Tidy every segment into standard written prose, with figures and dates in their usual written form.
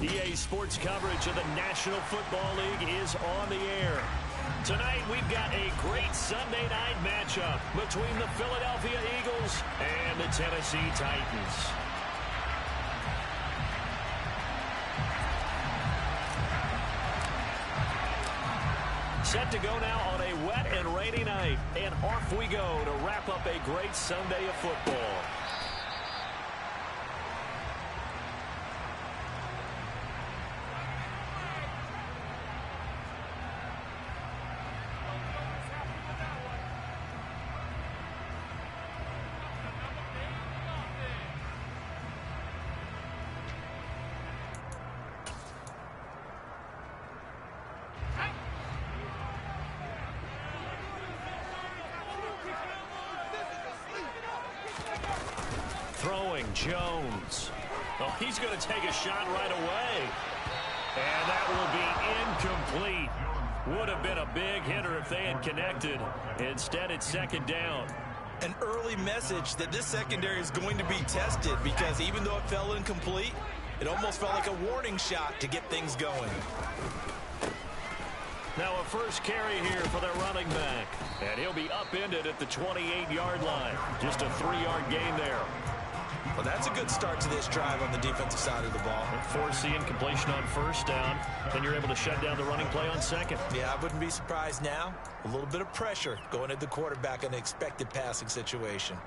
EA Sports coverage of the National Football League is on the air. Tonight, we've got a great Sunday night matchup between the Philadelphia Eagles and the Tennessee Titans. Set to go now on a wet and rainy night, and off we go to wrap up a great Sunday of football. Throwing Jones. Oh, he's going to take a shot right away. And that will be incomplete. Would have been a big hitter if they had connected. Instead, it's second down. An early message that this secondary is going to be tested, because even though it fell incomplete, it almost felt like a warning shot to get things going. Now a first carry here for their running back. And he'll be upended at the 28-yard line. Just a 3-yard gain there. Well, that's a good start to this drive on the defensive side of the ball. Forcing completion on first down. Then you're able to shut down the running play on second. Yeah, I wouldn't be surprised now. A little bit of pressure going at the quarterback in an expected passing situation.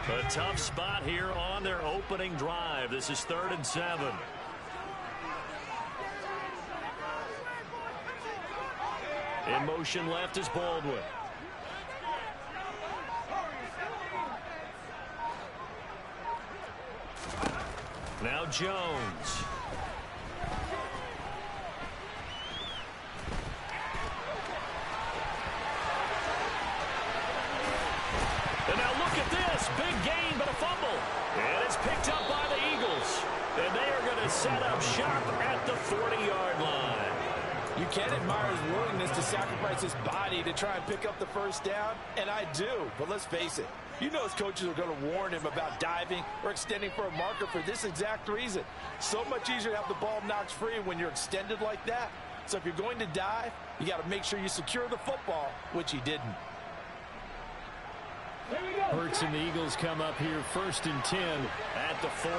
A tough spot here on their opening drive. This is 3rd and 7. In motion left is Baldwin. Now Jones. And now look at this. Big gain, but a fumble. And it's picked up by the Eagles. And they are going to set up shop at the 40-yard line. You can admire his willingness to sacrifice his body to try and pick up the first down, and I do. But let's face it, you know his coaches are going to warn him about diving or extending for a marker for this exact reason. So much easier to have the ball knocked free when you're extended like that. So if you're going to dive, you got to make sure you secure the football, which he didn't. Hurts and the Eagles come up here 1st and 10 at the 40.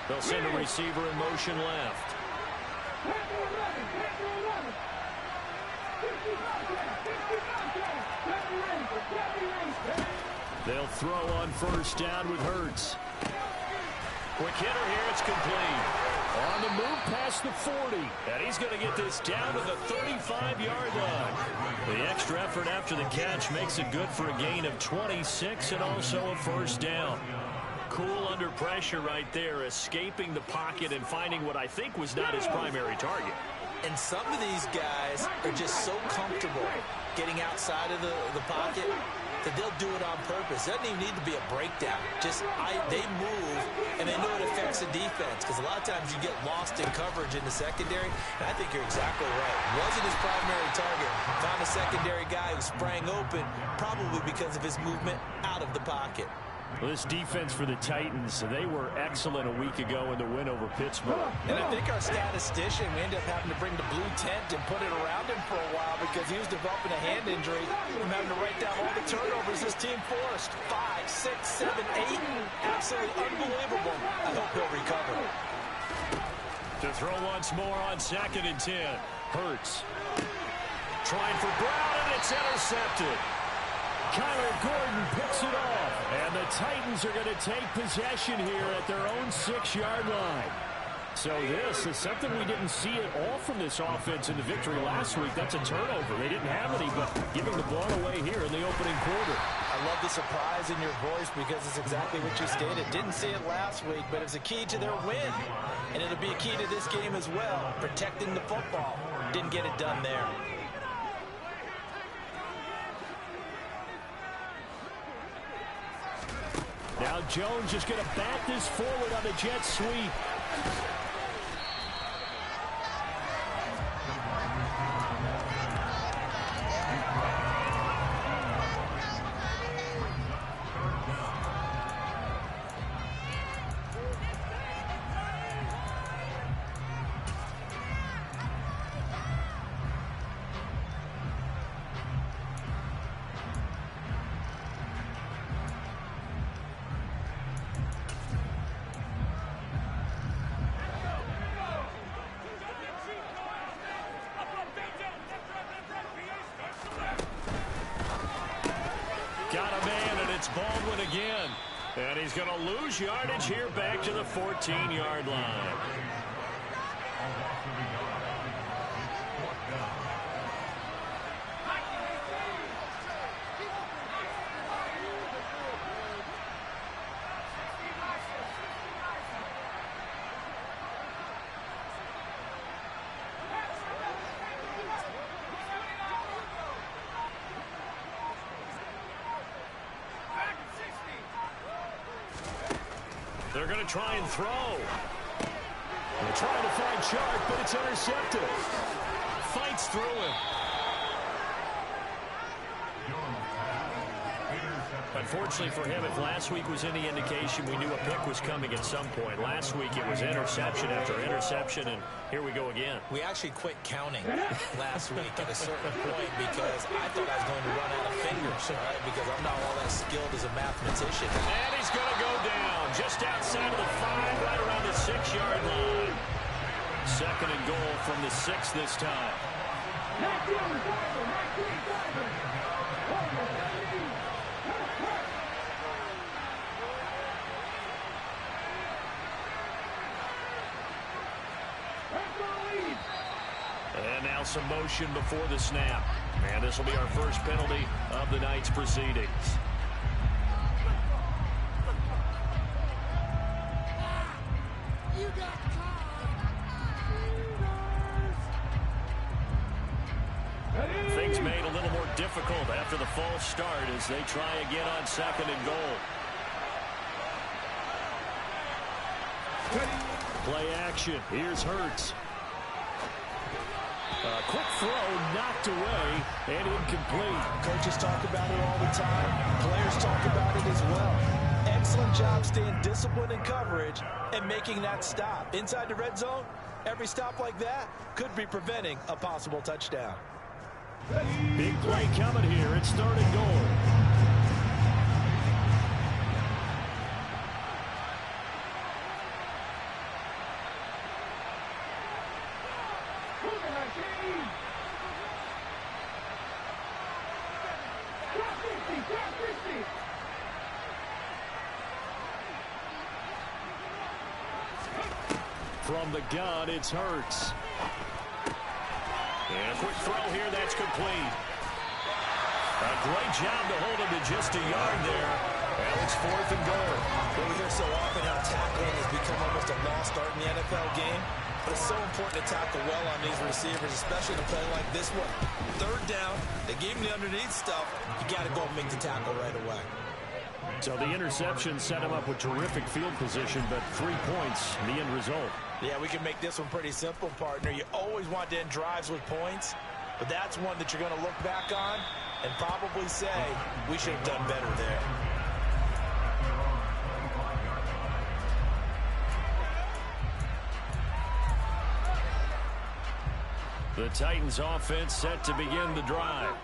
They'll send a receiver in motion left. They'll throw on first down with Hurts. Quick hitter here, it's complete. On the move past the 40. And he's going to get this down to the 35-yard line. The extra effort after the catch makes it good for a gain of 26 and also a first down. Cool under pressure right there, escaping the pocket and finding what I think was not his primary target. And some of these guys are just so comfortable getting outside of the pocket that they'll do it on purpose. It doesn't even need to be a breakdown. They move, and they know it affects the defense, because a lot of times you get lost in coverage in the secondary, and I think you're exactly right. Wasn't his primary target. Found a secondary guy who sprang open, probably because of his movement out of the pocket. Well, this defense for the Titans, they were excellent a week ago in the win over Pittsburgh. And I think our statistician, we ended up having to bring the blue tent and put it around him for a while because he was developing a hand injury from having to write down all the turnovers this team forced. 5, 6, 7, 8. Absolutely unbelievable. I hope he'll recover. To throw once more on 2nd and 10. Hurts. Trying for Brown, and it's intercepted. Kyler Gordon picks it off, and the Titans are going to take possession here at their own 6-yard line. So this is something we didn't see at all from this offense in the victory last week. That's a turnover. They didn't have any, but giving the ball away here in the opening quarter. I love the surprise in your voice because it's exactly what you stated. Didn't see it last week, but it's a key to their win. And it'll be a key to this game as well, protecting the football. Didn't get it done there. Now Jones just going to bat this forward on the jet sweep. Baldwin again. And he's going to lose yardage here back to the 14-yard line. They're going to try and throw. They're trying to find Chark, but it's intercepted. Fights through him. Unfortunately for him, if last week was any indication, we knew a pick was coming at some point. Last week it was interception after interception, and here we go again. We actually quit counting last week at a certain point because I thought I was going to run out of fingers, right? Because I'm not all that skilled as a mathematician. And he's going to go down just outside of the 5, right around the 6-yard line. Second and goal from the 6 this time. And now some motion before the snap. And this will be our first penalty of the night's proceedings. Things made a little more difficult after the false start as they try again on second and goal. Play action. Here's Hurts. Quick throw knocked away and incomplete. Coaches talk about it all the time. Players talk about it as well. Excellent job staying disciplined in coverage and making that stop. Inside the red zone, every stop like that could be preventing a possible touchdown. Big play coming here. It's third and goal. From the gun, it's Hurts. And a quick throw here, that's complete. A great job to hold him to just a yard there. Well, it's fourth and goal. Well, we hear so often how tackling has become almost a lost art in the NFL game. But it's so important to tackle well on these receivers, especially to play like this one. Third down, they gave him the underneath stuff. You got to go and make the tackle right away. So the interception set him up with terrific field position, but 3 points in the end result. Yeah, we can make this one pretty simple, partner. You always want to end drives with points, but that's one that you're going to look back on and probably say, we should have done better there. The Titans offense set to begin the drive.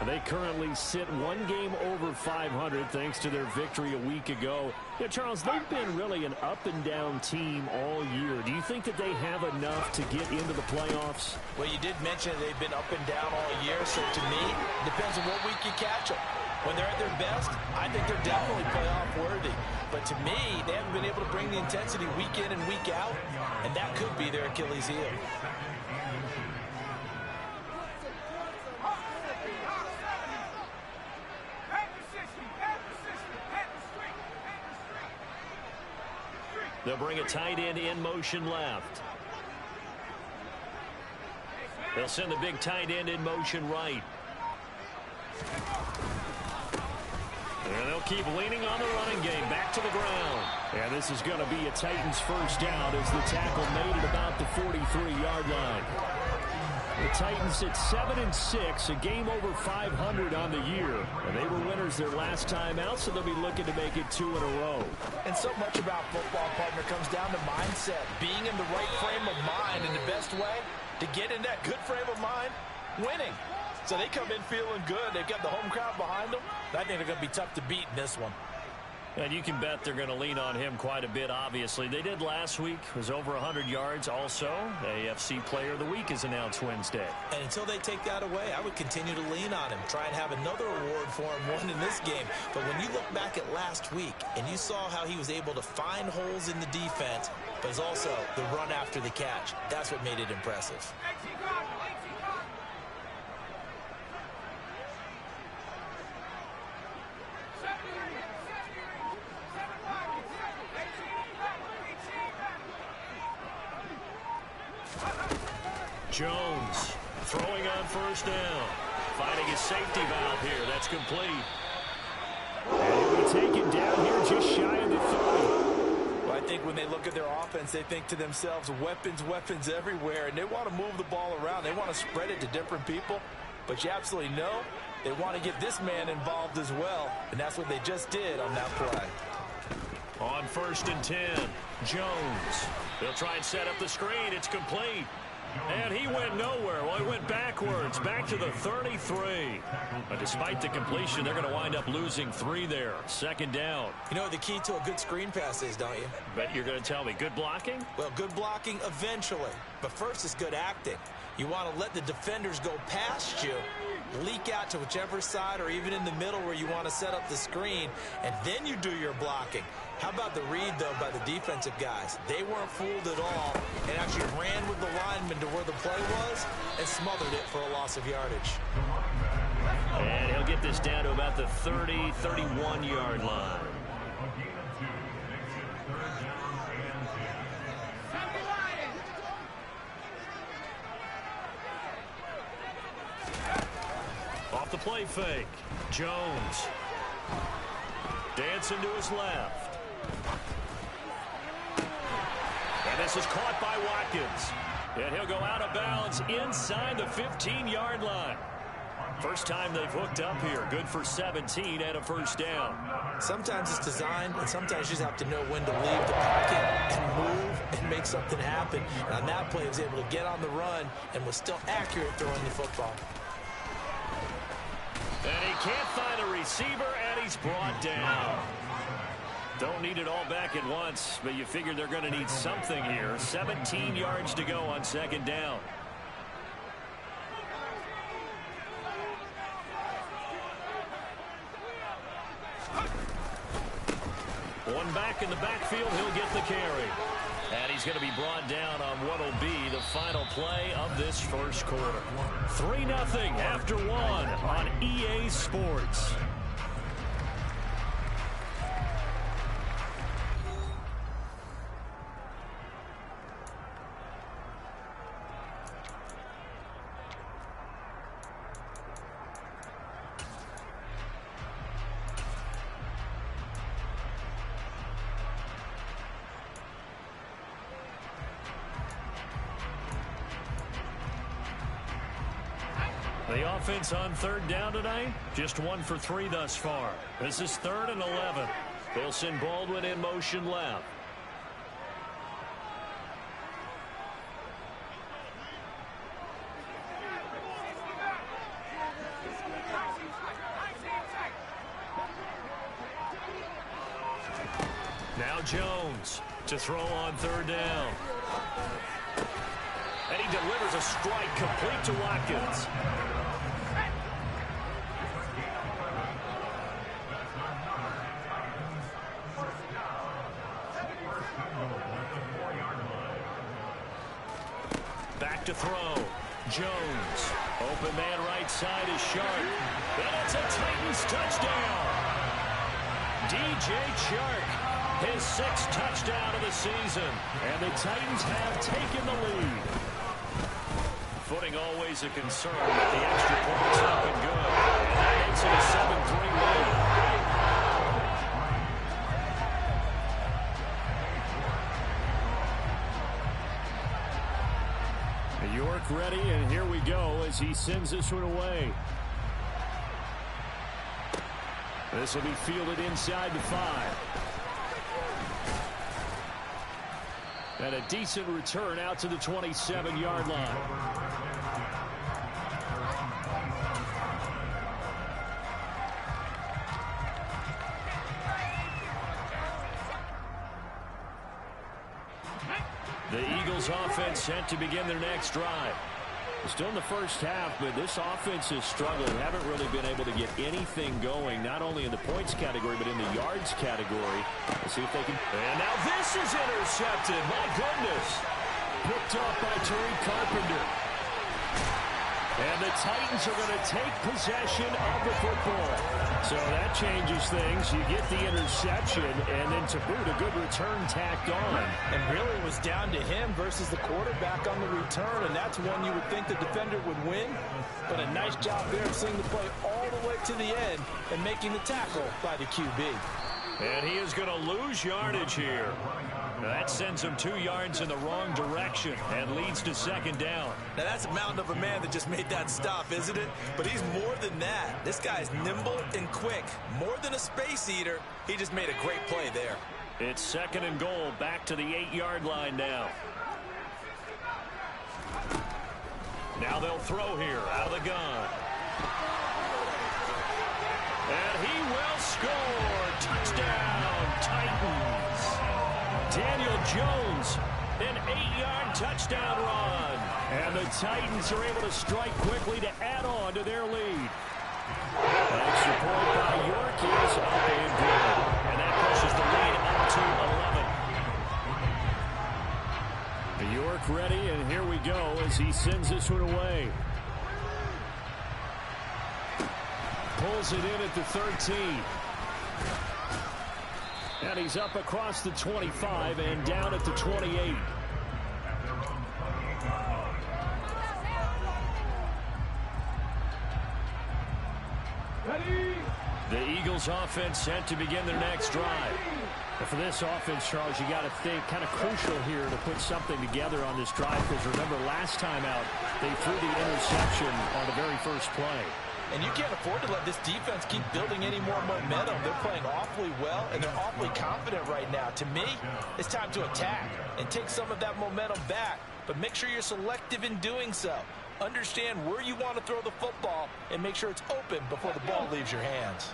They currently sit 1 game over 500 thanks to their victory a week ago. Yeah, Charles, they've been really an up-and-down team all year. Do you think that they have enough to get into the playoffs? Well, you did mention they've been up and down all year, so to me, it depends on what week you catch them. When they're at their best, I think they're definitely playoff worthy. But to me, they haven't been able to bring the intensity week in and week out, and that could be their Achilles heel. They'll bring a tight end in motion left. They'll send the big tight end in motion right. And they'll keep leaning on the running game back to the ground. And this is going to be a Titans first down as the tackle made at about the 43-yard line. The Titans at 7-6, a game over 500 on the year. And they were winners their last time out, so they'll be looking to make it 2 in a row. And so much about football, partner, comes down to mindset. Being in the right frame of mind, and the best way to get in that good frame of mind, winning. So they come in feeling good. They've got the home crowd behind them. I think they're going to be tough to beat in this one. And you can bet they're going to lean on him quite a bit, obviously. They did last week. It was over 100 yards also. AFC Player of the Week is announced Wednesday. And until they take that away, I would continue to lean on him. Try and have another award for him, one in this game. But when you look back at last week and you saw how he was able to find holes in the defense, but it's also the run after the catch. That's what made it impressive. Jones throwing on first down. Finding his safety valve here. That's complete. And he'll be taken down here just shy of the 30. Well, I think when they look at their offense, they think to themselves, weapons, weapons everywhere, and they want to move the ball around. They want to spread it to different people, but you absolutely know they want to get this man involved as well, and that's what they just did on that play. On 1st and 10, Jones. They'll try and set up the screen. It's complete. And he went nowhere. Well, he went backwards, back to the 33. But despite the completion, they're going to wind up losing 3 there. 2nd down. You know what the key to a good screen pass is, don't you? Bet you're going to tell me. Good blocking? Well, good blocking eventually. But first is good acting. You want to let the defenders go past you, leak out to whichever side or even in the middle where you want to set up the screen, and then you do your blocking. How about the read, though, by the defensive guys? They weren't fooled at all and actually ran with the lineman to where the play was and smothered it for a loss of yardage. And he'll get this down to about the 30, 31-yard line. Off the play fake. Jones. Dancing to his left. And this is caught by Watkins. And he'll go out of bounds inside the 15-yard line. First time they've hooked up here. Good for 17 and a first down. Sometimes it's designed, and sometimes you just have to know when to leave the pocket and move and make something happen. And on that play, he was able to get on the run and was still accurate throwing the football. And he can't find a receiver, and he's brought down. Don't need it all back at once, but you figure they're going to need something here. 17 yards to go on 2nd down. One back in the backfield, he'll get the carry. And he's going to be brought down on what will be the final play of this first quarter. 3-0 after 1 on EA Sports. The offense on 3rd down tonight, just 1 for 3 thus far. This is 3rd and 11. They'll send Baldwin in motion left. Now Jones to throw on 3rd down. And he delivers a strike complete to Watkins. Back to throw. Jones. Open man right side is Sharp. And it's a Titans touchdown. DJ Chark, his 6th touchdown of the season. And the Titans have taken the lead. Footing always a concern, but the extra point's looking good. And that makes it a 7-3 lead. York ready, and here we go as he sends this one away. This will be fielded inside the 5. And a decent return out to the 27-yard line. Eagles offense set to begin their next drive. Still in the first half, but this offense has struggled. Haven't really been able to get anything going, not only in the points category, but in the yards category. Let's see if they can. And now this is intercepted. My goodness. Picked off by Tariq Carpenter. And the Titans are going to take possession of the football. So that changes things. You get the interception, and then to boot, a good return tacked on. And really it was down to him versus the quarterback on the return, and that's one you would think the defender would win. But a nice job there of seeing the play all the way to the end and making the tackle by the QB. And he is going to lose yardage here. That sends him 2 yards in the wrong direction and leads to second down. Now, that's a mountain of a man that just made that stop, isn't it? But he's more than that. This guy's nimble and quick. More than a space eater. He just made a great play there. It's second and goal, back to the 8-yard line now. Now they'll throw here out of the gun. And he will score. Touchdown, Titans. Daniel Jones, an 8-yard touchdown run. And the Titans are able to strike quickly to add on to their lead. Extra point by York is up and good. And that pushes the lead up to 11. York ready, and here we go as he sends this one away. Pulls it in at the 13. And he's up across the 25 and down at the 28. The Eagles offense set to begin their next drive. And for this offense, Charles, you got to think kind of crucial here to put something together on this drive, because remember last time out they threw the interception on the very first play. And you can't afford to let this defense keep building any more momentum. They're playing awfully well, and they're awfully confident right now. To me, it's time to attack and take some of that momentum back. But make sure you're selective in doing so. Understand where you want to throw the football and make sure it's open before the ball leaves your hands.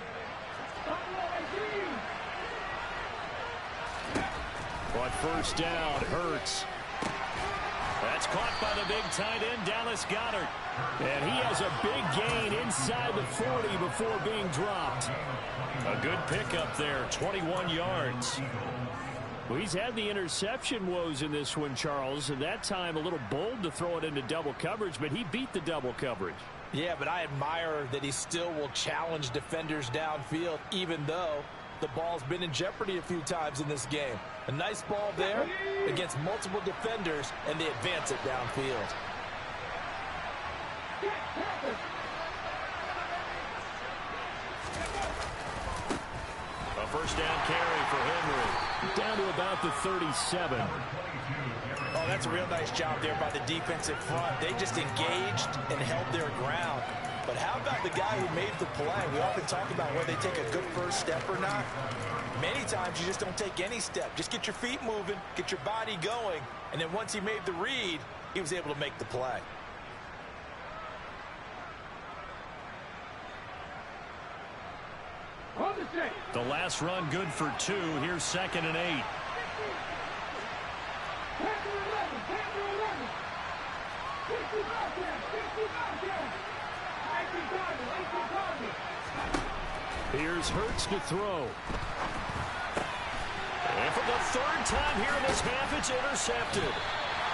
On first down, Hurts. That's caught by the big tight end, Dallas Goedert. And he has a big gain inside the 40 before being dropped. A good pickup there, 21 yards. Well, he's had the interception woes in this one, Charles, and that time a little bold to throw it into double coverage, but he beat the double coverage. Yeah, but I admire that he still will challenge defenders downfield, even though the ball's been in jeopardy a few times in this game. A nice ball there against multiple defenders, and they advance it downfield. A first down carry for Henry. Down to about the 37. Oh, that's a real nice job there by the defensive front. They just engaged and held their ground. But how about the guy who made the play? We often talk about whether they take a good first step or not. Many times you just don't take any step. Just get your feet moving, get your body going, and then once he made the read, he was able to make the play. The last run good for 2. Here's second and 8. Here's Hurts to throw. And for the third time here in this half, it's intercepted.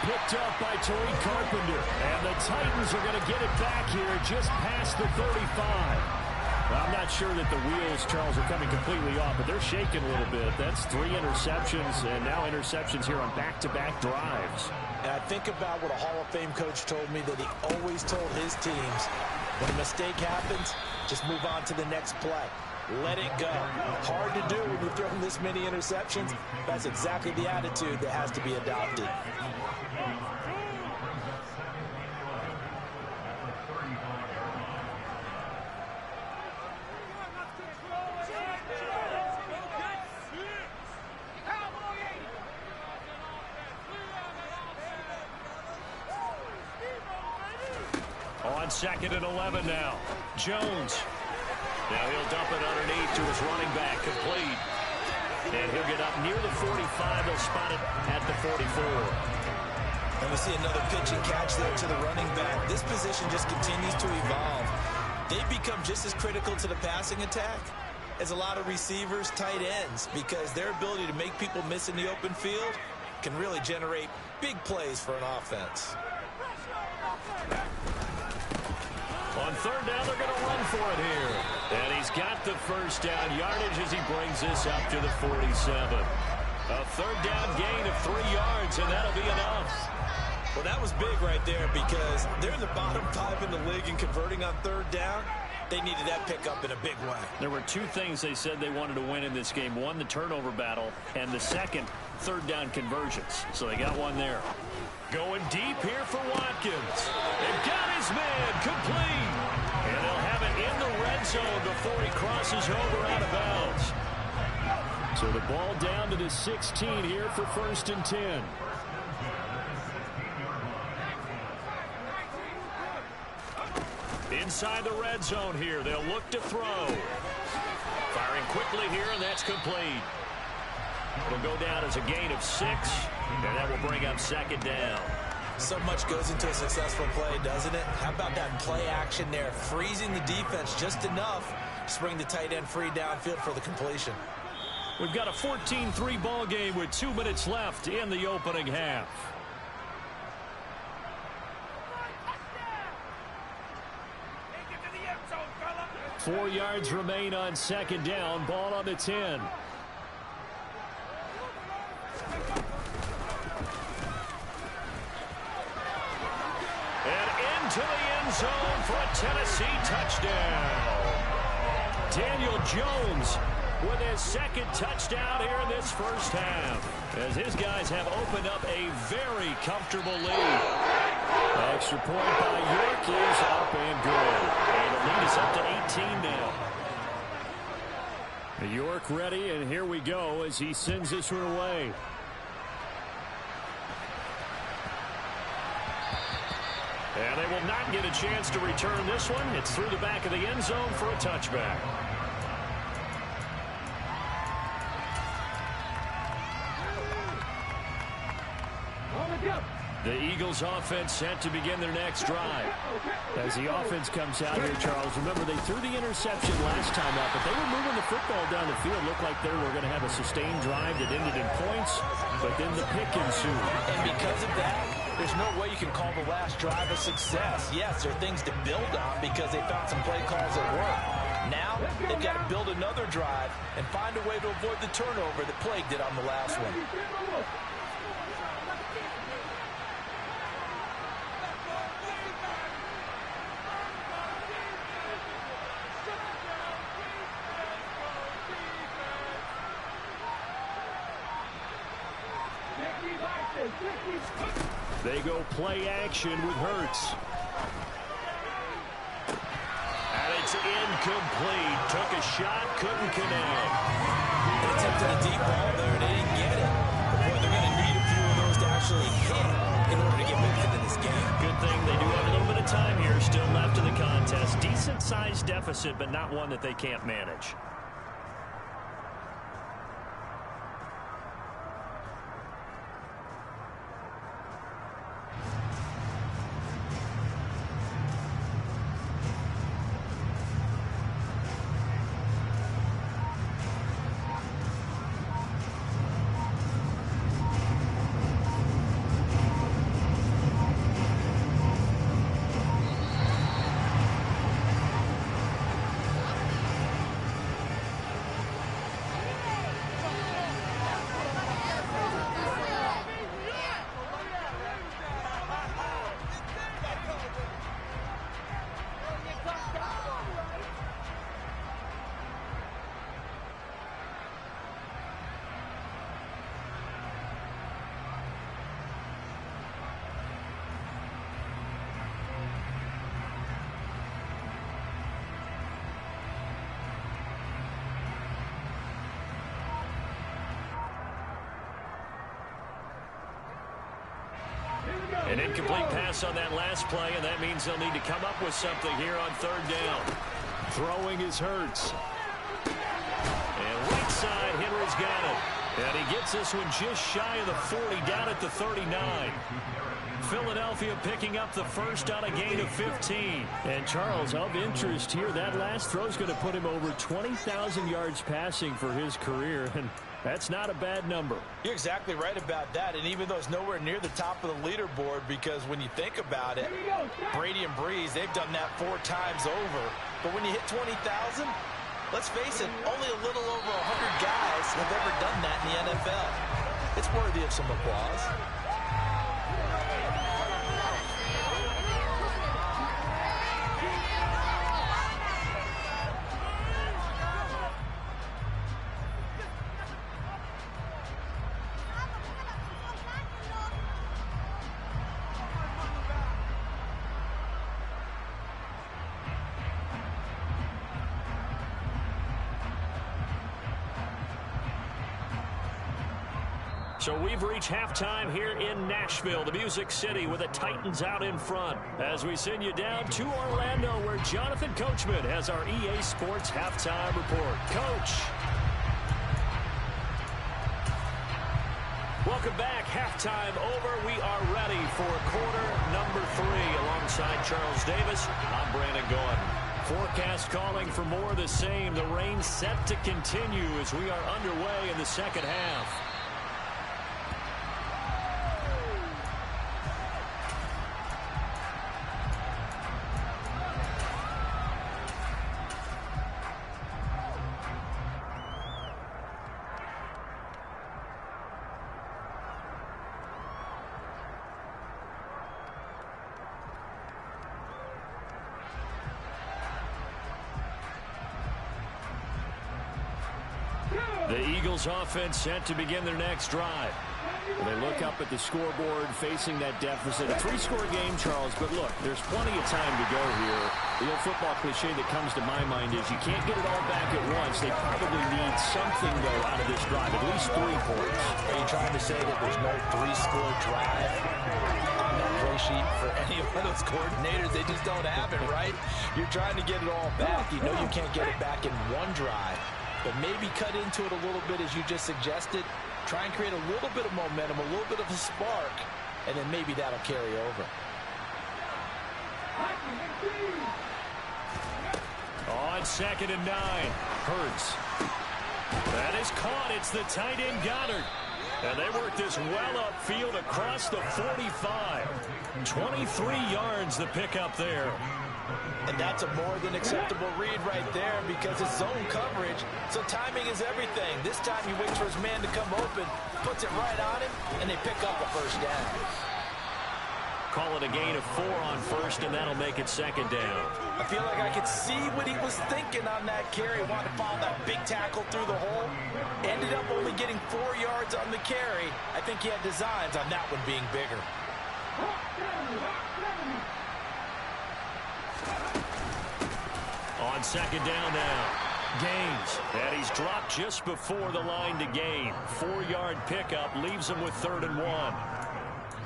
Picked up by Tariq Carpenter. And the Titans are going to get it back here just past the 35. Well, I'm not sure that the wheels, Charles, are coming completely off, but they're shaking a little bit. That's 3 interceptions, and now interceptions here on back-to-back drives. And I think about what a Hall of Fame coach told me, that he always told his teams, when a mistake happens, just move on to the next play. Let it go. Hard to do when you're throwing this many interceptions. That's exactly the attitude that has to be adopted. On second and 11 now. Jones. Now he'll dump it underneath to his running back, complete. And he'll get up near the 45. They'll spot it at the 44. And we see another pitch and catch there to the running back. This position just continues to evolve. They've become just as critical to the passing attack as a lot of receivers, tight ends, because their ability to make people miss in the open field can really generate big plays for an offense. On third down, they're going to run for it here. And he's got the first down yardage as he brings this up to the 47. A third down gain of 3 yards, and that'll be enough. Well, that was big right there because they're in the bottom 5 in the league in converting on third down. They needed that pickup in a big way. There were 2 things they said they wanted to win in this game. One, the turnover battle, and the second, third down conversions. So they got one there. Going deep here for Watkins. They've got his man complete. And they'll have it in the red zone before he crosses over out of bounds. So the ball down to the 16 here for 1st and 10. Inside the red zone here. They'll look to throw. Firing quickly here, and that's complete. It'll go down as a gain of 6, and that will bring up 2nd down. So much goes into a successful play, doesn't it? How about that play action there? Freezing the defense just enough to bring the tight end free downfield for the completion. We've got a 14-3 ball game with 2 minutes left in the opening half. Four yards remain on 2nd down. Ball on the 10. And into the end zone for a Tennessee touchdown. Daniel Jones with his 2nd touchdown here in this first half, as his guys have opened up a very comfortable lead. Extra point by York is up and good. And the lead is up to 18 now. York ready, and here we go as he sends this one away. And they will not get a chance to return this one. It's through the back of the end zone for a touchback. The Eagles offense set to begin their next drive. As the offense comes out here, Charles, remember they threw the interception last time out, but they were moving the football down the field. Looked like they were going to have a sustained drive that ended in points, but then the pick ensued. And because of that, there's no way you can call the last drive a success. Yes, there are things to build on because they found some play calls that work. Now, they've got to build another drive and find a way to avoid the turnover that plagued it on the last one. They go play action with Hurts. And it's incomplete. Took a shot, couldn't connect. They attempted a deep ball there, and they didn't get it. But boy, they're going to need a few of those to actually hit in order to get back into this game. Good thing they do have a little bit of time here still left in the contest. Decent-sized deficit, but not one that they can't manage. An incomplete pass on that last play, and that means they'll need to come up with something here on third down. Throwing is Hurts. And right side, Henry's got it. And he gets this one just shy of the 40, down at the 39. Philadelphia picking up the first on a gain of 15. And Charles, of interest here, that last throw is going to put him over 20,000 yards passing for his career, and that's not a bad number. You're exactly right about that, and even though it's nowhere near the top of the leaderboard, because when you think about it, Brady and Breeze, they've done that 4 times over. But when you hit 20,000, let's face it, only a little over 100 guys have ever done that in the NFL. It's worthy of some applause. So we've reached halftime here in Nashville, the Music City, with the Titans out in front. As we send you down to Orlando, where Jonathan Coachman has our EA Sports halftime report. Coach. Welcome back. Halftime over. We are ready for quarter number 3. Alongside Charles Davis, I'm Brandon Gordon. Forecast calling for more of the same. The rain set to continue as we are underway in the second half. The Eagles offense set to begin their next drive. They look up at the scoreboard facing that deficit. A 3-score game, Charles, but look, there's plenty of time to go here. The old football cliche that comes to my mind is you can't get it all back at once. They probably need something, though, out of this drive, at least 3 points. Are you trying to say that there's no 3-score drive on that play sheet for any of those coordinators? They just don't have it, right? You're trying to get it all back. You know you can't get it back in one drive. But maybe cut into it a little bit, as you just suggested. Try and create a little bit of momentum, a little bit of a spark, and then maybe that'll carry over. On 2nd and 9, Hurts. That is caught. It's the tight end Goddard. And they work this well upfield across the 45. 23 yards the pickup there. And that's a more than acceptable read right there, because it's zone coverage, so timing is everything. This time he waits for his man to come open, puts it right on him, and they pick up a first down. Call it a gain of 4 on first, and that'll make it 2nd down. I feel like I could see what he was thinking on that carry. Wanted to follow that big tackle through the hole. Ended up only getting 4 yards on the carry. I think he had designs on that one being bigger. On 2nd down now, Gaines, and he's dropped just before the line to gain. 4-yard pickup leaves him with 3rd and 1.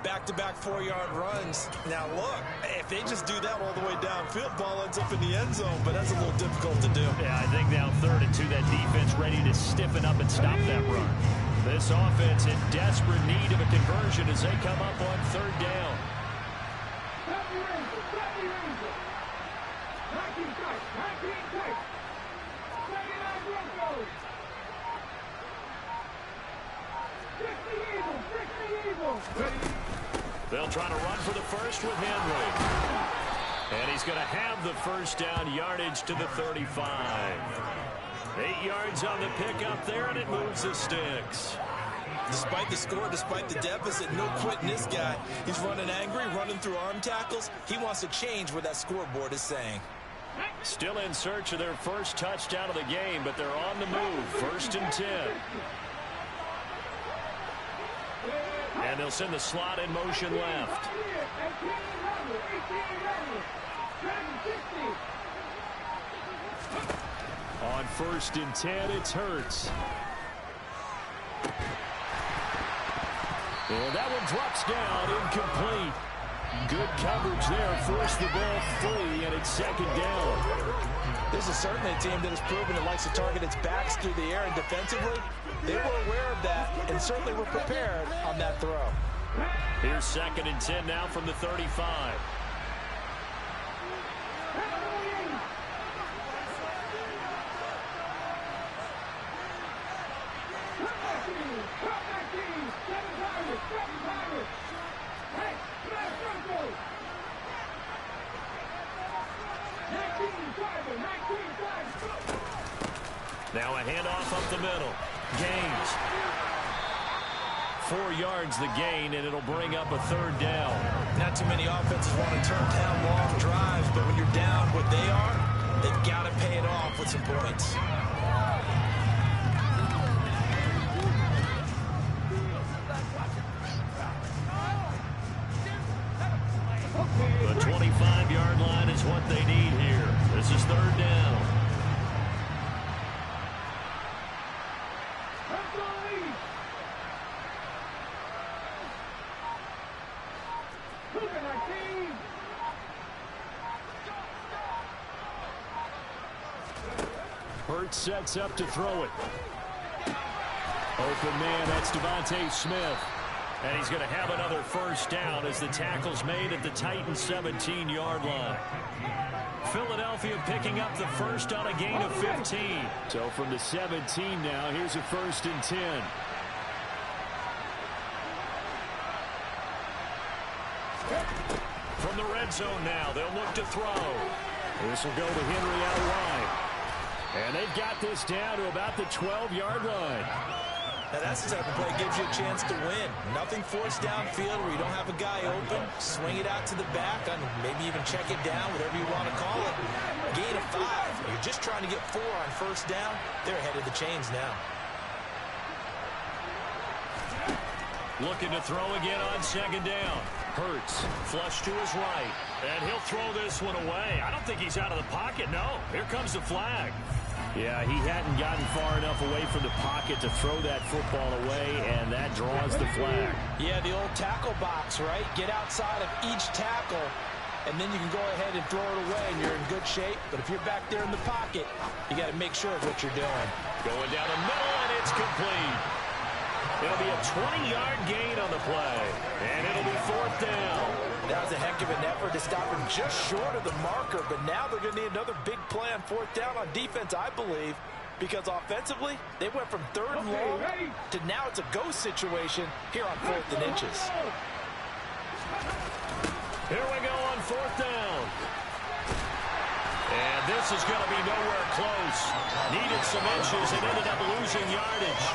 Back-to-back 4-yard runs. Now look, if they just do that all the way downfield, ball ends up in the end zone, but that's a little difficult to do. Yeah, I think now 3rd and 2, that defense ready to stiffen up and stop that run. This offense in desperate need of a conversion as they come up on 3rd down. They'll try to run for the first with Henry. And he's going to have the first down, yardage to the 35. 8 yards on the pickup there, and it moves the sticks. Despite the score, despite the deficit, no quitting this guy. He's running angry, running through arm tackles. He wants to change what that scoreboard is saying. Still in search of their first touchdown of the game, but they're on the move. 1st and 10. And they'll send the slot in motion left. On 1st and 10, it's Hurts. And that one drops down, incomplete. Good coverage there, forced the ball free, and it's second down. This is certainly a team that has proven it likes to target its backs through the air, and defensively, they were aware of that and certainly were prepared on that throw. Here's second and 10 now from the 35. Now a handoff up the middle. Gains. 4 yards the gain, and it'll bring up a third down. Not too many offenses want to turn down long drives, but when you're down what they are, they've got to pay it off with some points. The 25-yard line is what they need here. This is third down. Hurts sets up to throw it. Open man, that's Devontae Smith. And he's going to have another first down as the tackle's made at the Titans' 17-yard line. Philadelphia picking up the first on a gain of 15. So from the 17 now, here's a first and 10. From the red zone now, they'll look to throw. This will go to Henry out wide. And they've got this down to about the 12-yard line. Now that's the type of play that gives you a chance to win. Nothing forced downfield where you don't have a guy open. Swing it out to the back, and maybe even check it down, whatever you want to call it. Gain of 5. You're just trying to get 4 on first down. They're ahead of the chains now. Looking to throw again on second down. Hurts, flush to his right. And he'll throw this one away. I don't think he's out of the pocket, no. Here comes the flag. Yeah, he hadn't gotten far enough away from the pocket to throw that football away, and that draws the flag. Yeah, the old tackle box, right? Get outside of each tackle, and then you can go ahead and throw it away, and you're in good shape. But if you're back there in the pocket, you got to make sure of what you're doing. Going down the middle, and it's complete. It'll be a 20-yard gain on the play, and it'll be fourth down. That was a heck of an effort to stop him just short of the marker, but now they're going to need another big play on fourth down on defense, I believe, because offensively, they went from third and long to now it's a go situation here on fourth and inches. Here we go on fourth down. And this is going to be nowhere close. Needed some inches and ended up losing yardage.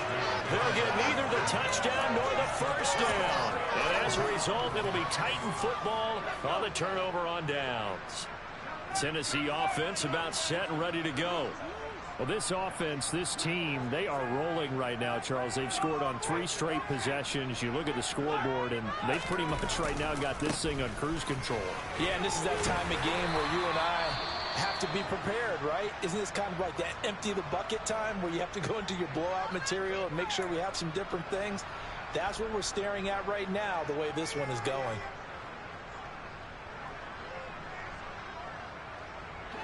They'll get neither the touchdown nor the first down. And as a result, it'll be Titan football on the turnover on downs. Tennessee offense about set and ready to go. Well, this offense, this team, they are rolling right now, Charles. They've scored on 3 straight possessions. You look at the scoreboard, and they pretty much right now got this thing on cruise control. Yeah, and this is that time of game where you and I have to be prepared, right? Isn't this kind of like that empty the bucket time where you have to go into your blowout material and make sure we have some different things? That's what we're staring at right now, the way this one is going.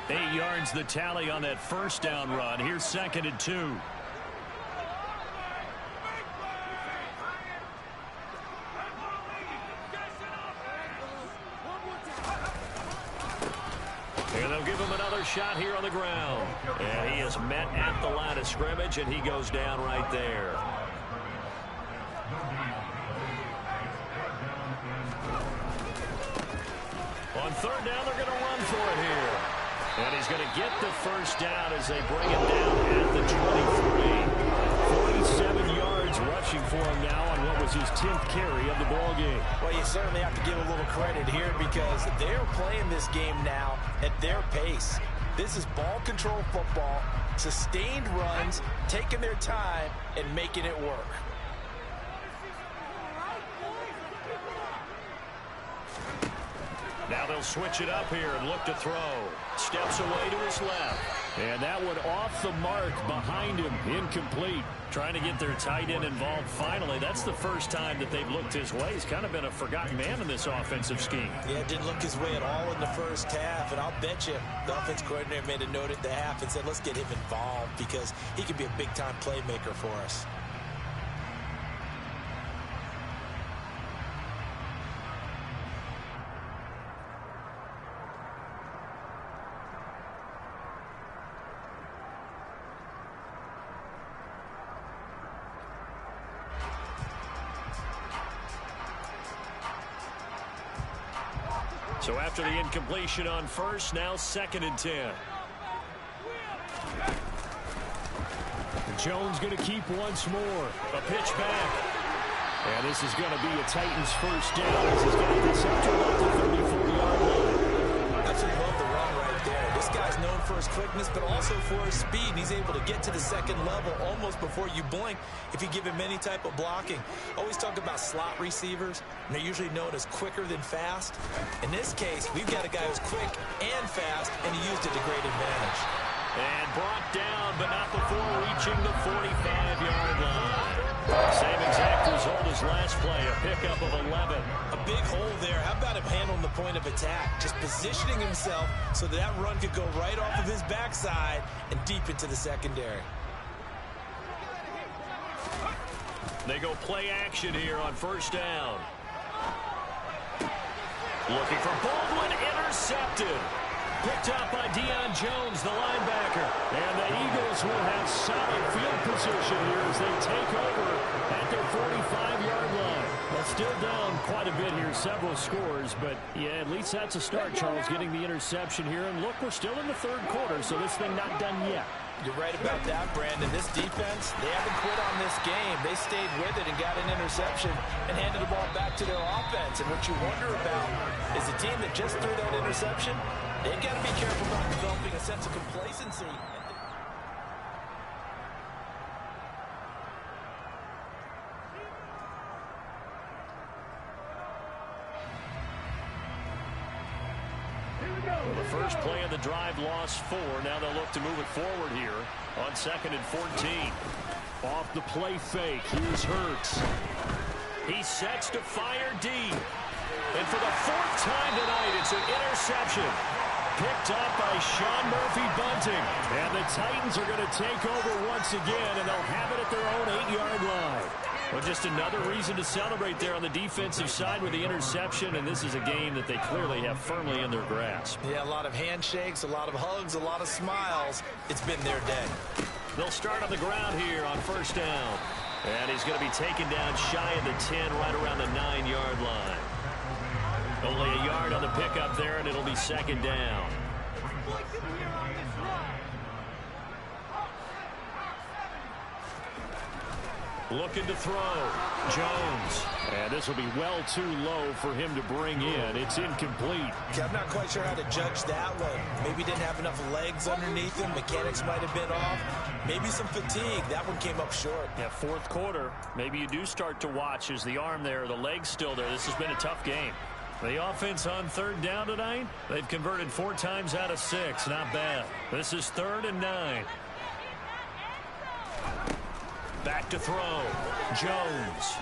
8 yards the tally on that first down run. Here's second and 2. And they'll give him another shot here on the ground. And he is met at the line of scrimmage, and he goes down right there. On third down, they're going to run for it here. And he's going to get the first down as they bring him down at the 23. 47 yards rushing for him now on what was his 10th carry of the ball game. Well, you certainly have to give a little credit here because they're playing this game now at their pace. This is ball control football, sustained runs, taking their time, and making it work. Now they'll switch it up here and look to throw. Steps away to his left. And that one off the mark behind him. Incomplete. Trying to get their tight end involved finally. That's the first time that they've looked his way. He's kind of been a forgotten man in this offensive scheme. Yeah, it didn't look his way at all in the first half. And I'll bet you the offense coordinator made a note at the half and said, let's get him involved because he could be a big-time playmaker for us. So after the incompletion on first, now 2nd and 10. Jones going to keep once more. A pitch back. And this is going to be a Titans first down as he's got this up to about the 34-yard line. Absolutely love the run right there. This guy's known for his quickness, but also for his speed. And he's able to get to the second level almost before you blink if you give him any type of blocking. Always talk about slot receivers, and they're usually known as quicker than fast. In this case, we've got a guy who's quick and fast, and he used it to great advantage. And brought down, but not before reaching the 45-yard line. Same exact result as last play, a pickup of 11. A big hole there. How about him handling the point of attack? Just positioning himself so that run could go right off of his backside and deep into the secondary. They go play action here on first down. Looking for Baldwin, intercepted. Picked up by Deion Jones, the linebacker. And the Eagles will have solid field position here as they take over at their 45-yard line. Well, still down quite a bit here, several scores, but yeah, at least that's a start, Charles, getting the interception here. And look, we're still in the third quarter, so this thing not done yet. You're right about that, Brandon. This defense, they haven't quit on this game. They stayed with it and got an interception and handed the ball back to their offense. And what you wonder about is the team that just threw that interception, they've got to be careful about developing a sense of complacency. Well, the first play of the drive lost 4. Now they'll look to move it forward here on 2nd and 14. Off the play fake, here's Hurts. He sets to fire deep. And for the 4th time tonight, it's an interception. Picked up by Sean Murphy-Bunting. And the Titans are going to take over once again, and they'll have it at their own 8-yard line. Well, just another reason to celebrate there on the defensive side with the interception, and this is a game that they clearly have firmly in their grasp. Yeah, a lot of handshakes, a lot of hugs, a lot of smiles. It's been their day. They'll start on the ground here on first down. And he's going to be taken down shy of the 10, right around the 9-yard line. Only a yard on the pickup there, and it'll be 2nd down. Looking to throw. Jones. And this will be well too low for him to bring in. It's incomplete. Okay, I'm not quite sure how to judge that one. Maybe didn't have enough legs underneath him. Mechanics might have been off. Maybe some fatigue. That one came up short. Yeah, 4th quarter. Maybe you do start to watch as the arm there, the leg's still there. This has been a tough game. The offense on 3rd down tonight, they've converted 4 times out of 6. Not bad. This is 3rd and 9. Back to throw. Jones.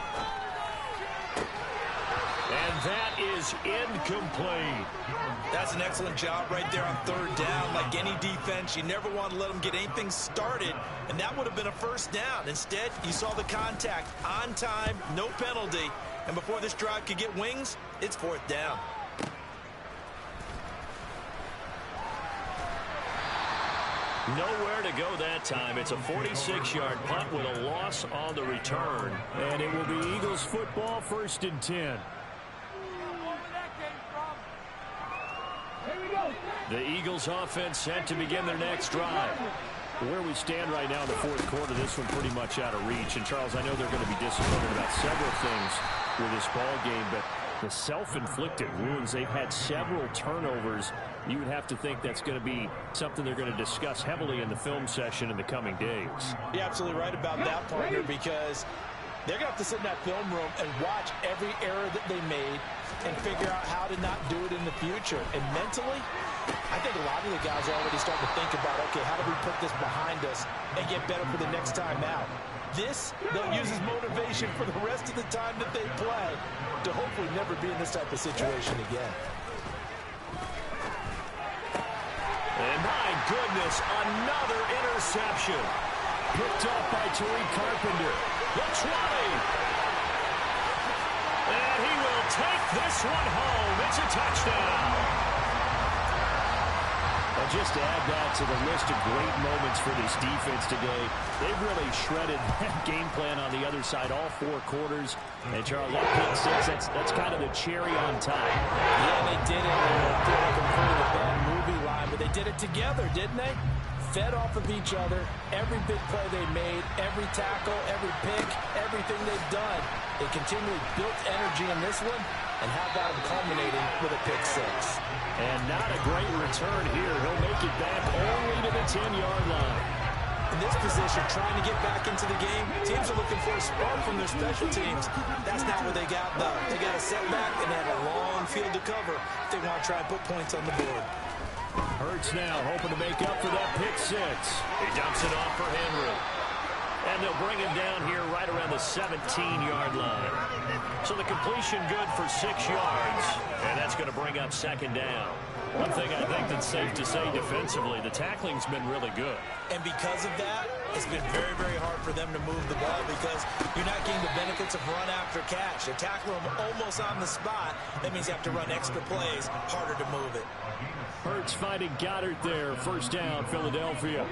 And that is incomplete. That's an excellent job right there on 3rd down. Like any defense, you never want to let them get anything started, and that would have been a 1st down. Instead, you saw the contact on time, no penalty, and before this drive could get wings, it's 4th down. Nowhere to go that time. It's a 46-yard punt with a loss on the return. And it will be Eagles football, 1st and 10. The Eagles offense set to begin their next drive. Where we stand right now in the 4th quarter, this one pretty much out of reach. And, Charles, I know they're going to be disappointed about several things with this ball game, but the self-inflicted wounds, they've had several turnovers. You would have to think that's going to be something they're going to discuss heavily in the film session in the coming days. You're absolutely right about that, partner, because They're going to have to sit in that film room and watch every error that they made and figure out how to not do it in the future. And mentally, I think a lot of the guys are already starting to think about, okay, how do we put this behind us and get better for the next time out? This, they'll use as motivation for the rest of the time that they play to hopefully never be in this type of situation again. And my goodness, another interception. Picked up by Tariq Carpenter. The 20. And he will take this one home. It's a touchdown. And just to add that to the list of great moments for this defense today, they've really shredded that game plan on the other side all 4 quarters. And Charles, that pick six, that's kind of the cherry on top. Yeah, they did it. I feel like I'm putting a bad movie line, but they did it together, didn't they? Fed off of each other, every big play they made, every tackle, every pick, everything they've done. They continually built energy in this one, and how about them culminating with a pick 6? And not a great return here. He'll make it back only to the 10-yard line. In this position, trying to get back into the game, teams are looking for a spark from their special teams. That's not what they got, though. They got a setback, and they have a long field to cover if they want to try and put points on the board. Hurts now hoping to make up for that pick 6. He dumps it off for Henry. And they'll bring him down here right around the 17-yard line. So the completion good for 6 yards. And that's going to bring up second down. One thing I think that's safe to say defensively, the tackling's been really good. And because of that, it's been very, very hard for them to move the ball because you're not getting the benefits of run after catch. They tackle them almost on the spot. That means you have to run extra plays, harder to move it. Hurts finding Goddard there. First down, Philadelphia.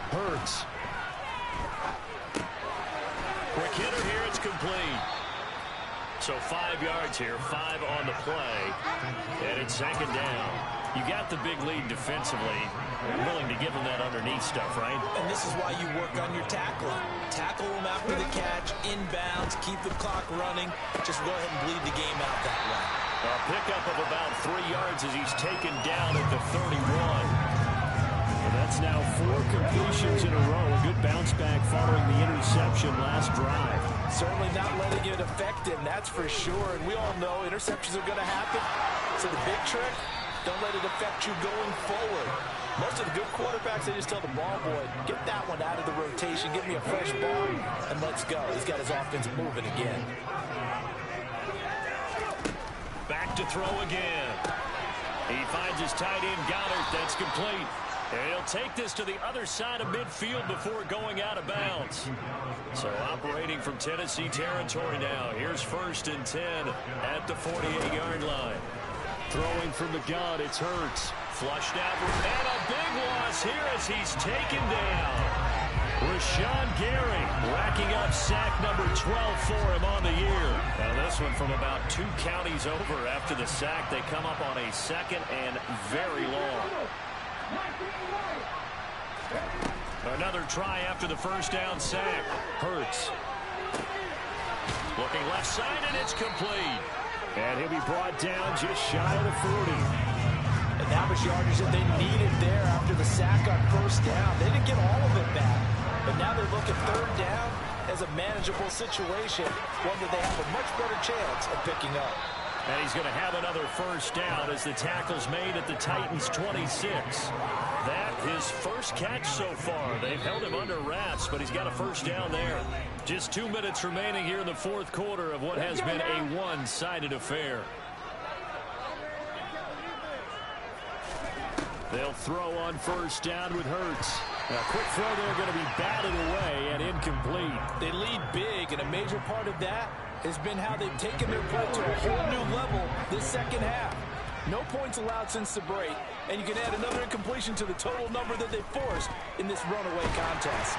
Hurts. Quick hitter here, it's complete. So 5 yards here, 5 on the play. And it's second down. You got the big lead defensively. You're willing to give them that underneath stuff, right? And this is why you work on your tackling. Tackle them after the catch, inbounds, keep the clock running. Just go ahead and bleed the game out that way. A pickup of about 3 yards as he's taken down at the 31. And that's now 4 completions in a row. A good bounce back following the interception last drive. Certainly not letting it affect him, that's for sure. And we all know interceptions are going to happen. So the big trick, don't let it affect you going forward. Most of the good quarterbacks, they just tell the ball boy, get that one out of the rotation, give me a fresh ball, and let's go. He's got his offense moving again. Back to throw again. He finds his tight end, Goddard. That's complete. And he'll take this to the other side of midfield before going out of bounds. So operating from Tennessee territory now. Here's 1st and 10 at the 48-yard line. Throwing from the gun, it's Hurts. Flushed out, and a big loss here as he's taken down. Rashawn Gary racking up sack number 12 for him on the year. Now this one from about 2 counties over after the sack. They come up on a 2nd and very long. Another try after the first down sack. Hurts. Looking left side, and it's complete. And he'll be brought down just shy of the 40. And that was yardage that they needed there after the sack on first down. They didn't get all of it back. But now they look at third down as a manageable situation, one that they have a much better chance of picking up. And he's going to have another first down as the tackle's made at the Titans' 26. That his first catch so far. They've held him under wraps, but he's got a first down there. Just 2 minutes remaining here in the 4th quarter of what has been a one-sided affair. They'll throw on first down with Hurts. A quick throw there going to be batted away and incomplete. They lead big, and a major part of that has been how they've taken their play to a whole new level this second half. No points allowed since the break, and you can add another incompletion to the total number that they forced in this runaway contest.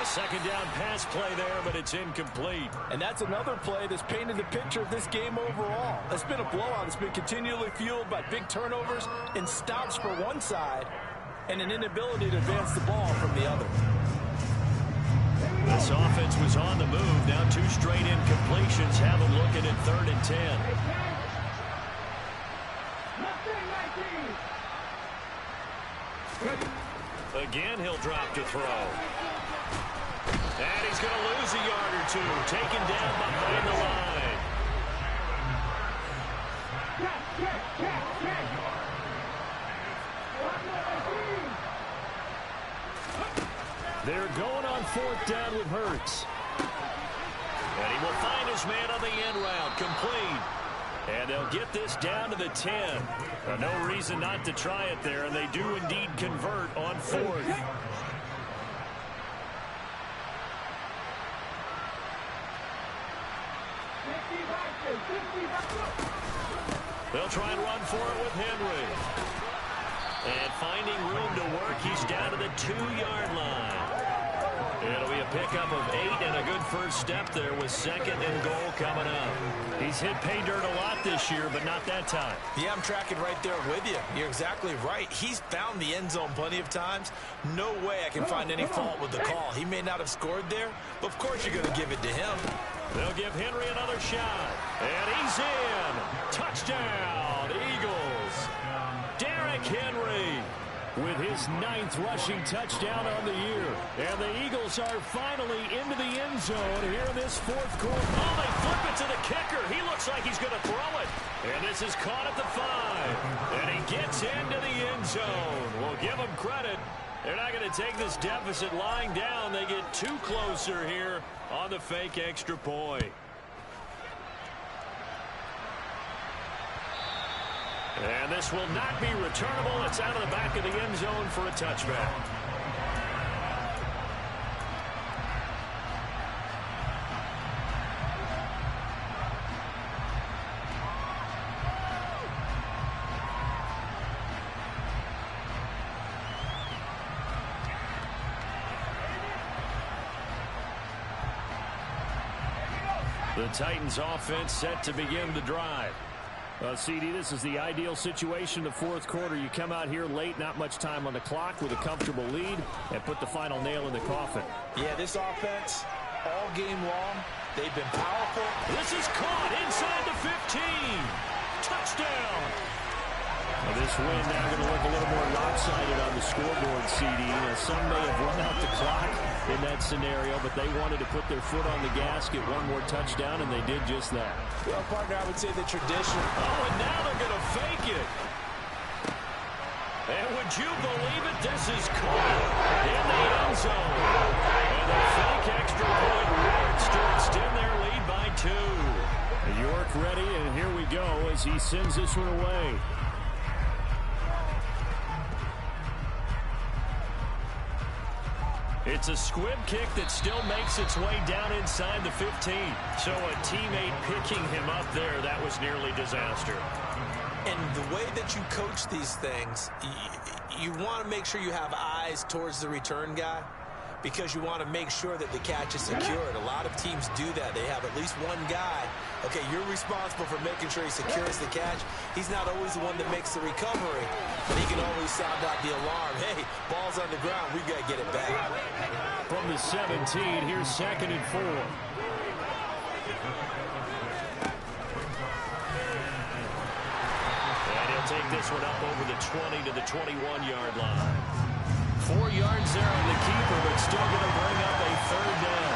A second down pass play there, but it's incomplete. And that's another play that's painted the picture of this game overall. It's been a blowout. It's been continually fueled by big turnovers and stops for one side and an inability to advance the ball from the other. This offense was on the move. Now 2 straight incompletions have them looking at 3rd and 10. Again, he'll drop to throw. And he's going to lose a yard or two. Taken down behind the line. They're going on 4th down with Hurts. And he will find his man on the end route. Complete. And they'll get this down to the 10. No reason not to try it there, and they do indeed convert on 4th. They'll try and run for it with Henry. And finding room to work, he's down to the 2-yard line. It'll be a pickup of 8 and a good first step there with 2nd and goal coming up. He's hit pay dirt a lot this year, but not that time. Yeah, I'm tracking right there with you. You're exactly right. He's found the end zone plenty of times. No way I can find any fault with the call. He may not have scored there, but of course you're going to give it to him. They'll give Henry another shot. And he's in. Touchdown, Eagles. Derrick Henry with his 9th rushing touchdown on the year. And the Eagles are finally into the end zone here in this 4th quarter. Oh, they flip it to the kicker. He looks like he's going to throw it. And this is caught at the 5. And he gets into the end zone. We'll give him credit. They're not going to take this deficit lying down. They get 2 closer here on the fake extra point. And this will not be returnable. It's out of the back of the end zone for a touchback. The Titans offense set to begin the drive. CD, this is the ideal situation in the 4th quarter. You come out here late, not much time on the clock with a comfortable lead, and put the final nail in the coffin. Yeah, this offense, all game long, they've been powerful. This is caught inside the 15. Touchdown. Well, this win now going to look a little more lopsided on the scoreboard, CD. Some may have run out the clock in that scenario, but they wanted to put their foot on the gas, get one more touchdown, and they did just that. Well, partner, I would say the tradition. Oh, and now they're going to fake it. And would you believe it? This is caught in the end zone. And the fake extra point works to extend their lead by 2. York ready, and here we go as he sends this one away. It's a squib kick that still makes its way down inside the 15. So a teammate picking him up there, that was nearly disaster. And the way that you coach these things, you want to make sure you have eyes towards the return guy, because you want to make sure that the catch is secured. A lot of teams do that. They have at least one guy. Okay, you're responsible for making sure he secures the catch. He's not always the one that makes the recovery, but he can always sound out the alarm. Hey, ball's on the ground. We've got to get it back. From the 17, here's 2nd and 4. And he'll take this one up over the 20 to the 21-yard line. 4 yards there on the keeper, but still going to bring up a 3rd down.